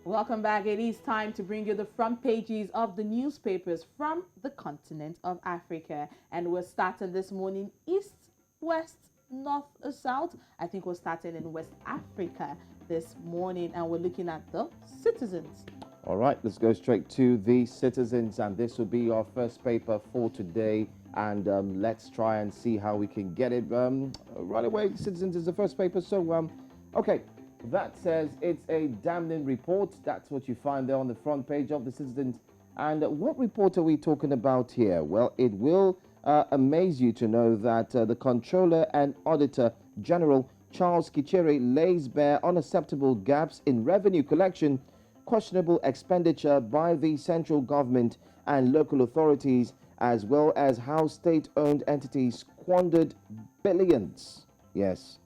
Welcome back. It is time to bring you the front pages of the newspapers from the continent of Africa. And we're starting this morning east, west, north, or south. I think we're starting in West Africa this morning and we're looking at the citizens. All right, let's go straight to the citizens, and this will be our first paper for today. And let's try and see how we can get it right away. Citizens is the first paper, so okay. That says it's a damning report. That's what you find there on the front page of the Citizens. And what report are we talking about here? Well, it will amaze you to know that the Controller and Auditor General Charles Kichere lays bare unacceptable gaps in revenue collection, questionable expenditure by the central government and local authorities, as well as how state-owned entities squandered billions. Yes.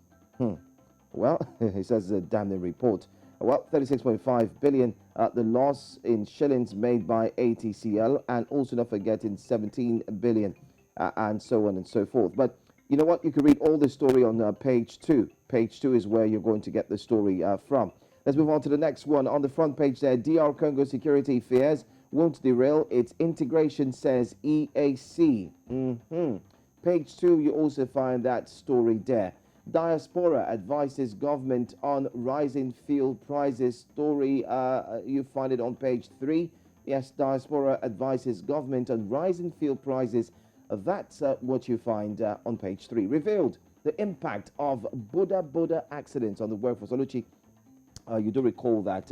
Well, it says a damning report. Well, 36.5 billion, the loss in shillings made by ATCL, and also not forgetting 17 billion, and so on and so forth. But you know what? You can read all the story on page 2. Page 2 is where you're going to get the story from. Let's move on to the next one. On the front page there, DR Congo security fears won't derail its integration, says EAC. Page 2, you also find that story there. Diaspora advises government on rising fuel prices. Story, you find it on page 3. Yes, Diaspora advises government on rising fuel prices. That's what you find on page 3. Revealed the impact of Buddha accidents on the workforce. Oluchi, you do recall that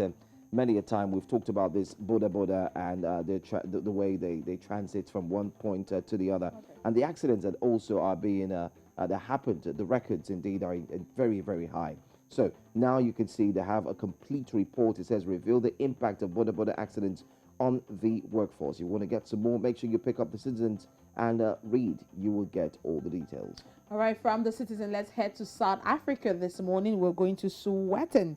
many a time we've talked about this Buddha and the way they transit from one point to the other. Okay. And the accidents that also are being that happened, the records indeed are very, very high. So now you can see they have a complete report. It says reveal the impact of Buddha accidents on the workforce. You want to get some more, make sure you pick up the Citizens and read. You will get all the details. All right, from the Citizen, let's head to South Africa this morning. We're going to Sowetan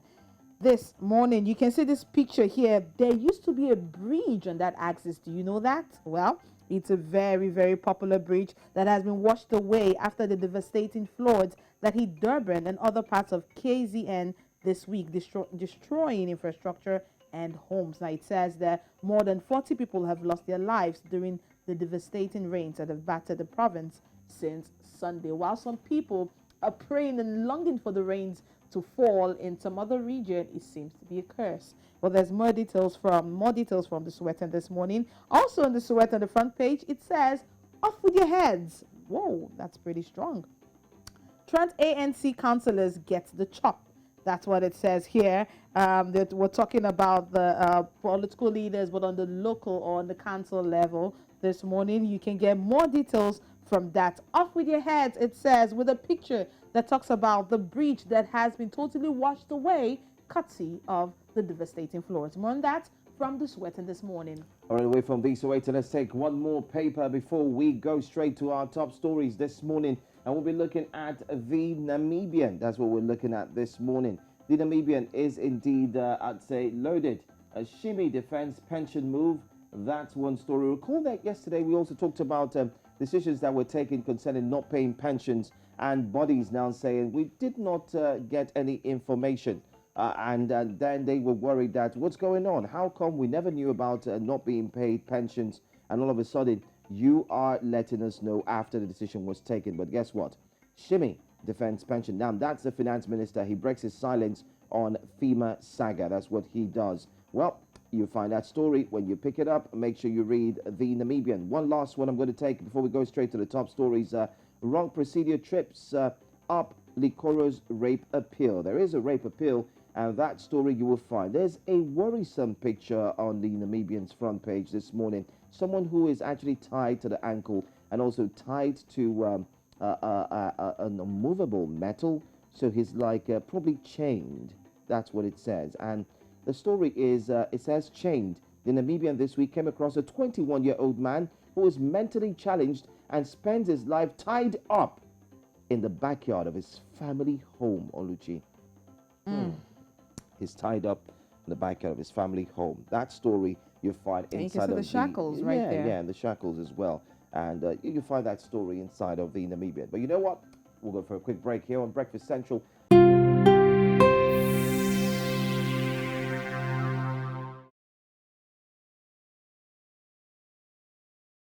this morning. You can see this picture here. There used to be a bridge on that axis. Do you know that? Well, it's a very, very popular bridge that has been washed away after the devastating floods that hit Durban and other parts of KZN this week, destroying infrastructure and homes. Now, it says that more than 40 people have lost their lives during the devastating rains that have battered the province since Sunday, while some people are praying and longing for the rains to fall in some other region. It seems to be a curse. Well, there's more details from the Sowetan this morning. Also on the Sowetan, the front page, it says, "Off with your heads." Whoa, that's pretty strong. Trent ANC councillors get the chop. That's what it says here. That we're talking about the political leaders, but on the local or on the council level this morning. You can get more details from that. Off with your heads, it says, with a picture that talks about the bridge that has been totally washed away, courtesy of the devastating floods. More on that from the Sowetan this morning. All right, away from the Sowetan, let's take one more paper before we go straight to our top stories this morning. And we'll be looking at the Namibian. That's what we're looking at this morning. The Namibian is indeed, I'd say, loaded. A shimmy defense pension move. That's one story. Recall that yesterday we also talked about decisions that were taken concerning not paying pensions, and bodies now saying we did not get any information. And then they were worried that what's going on? How come we never knew about not being paid pensions? And all of a sudden, you are letting us know after the decision was taken. But guess what? Shimmy defense pension. Now, that's the finance minister. He breaks his silence on FEMA saga. That's what he does. Well, you find that story when you pick it up. Make sure you read the Namibian. One last one I'm going to take before we go straight to the top stories. Wrong procedure trips up Likoro's rape appeal. There is a rape appeal, and that story you will find. There's a worrisome picture on the Namibian's front page this morning. Someone who is actually tied to the ankle and also tied to an immovable metal. So he's like probably chained. That's what it says. And the story is, it says chained. The Namibian this week came across a 21-year-old man who was mentally challenged and spends his life tied up in the backyard of his family home, Oluchi. He's tied up in the backyard of his family home. That story you find inside of the shackles right there. Yeah, and the shackles as well. And you can find that story inside of the Namibian. But you know what? We'll go for a quick break here on Breakfast Central.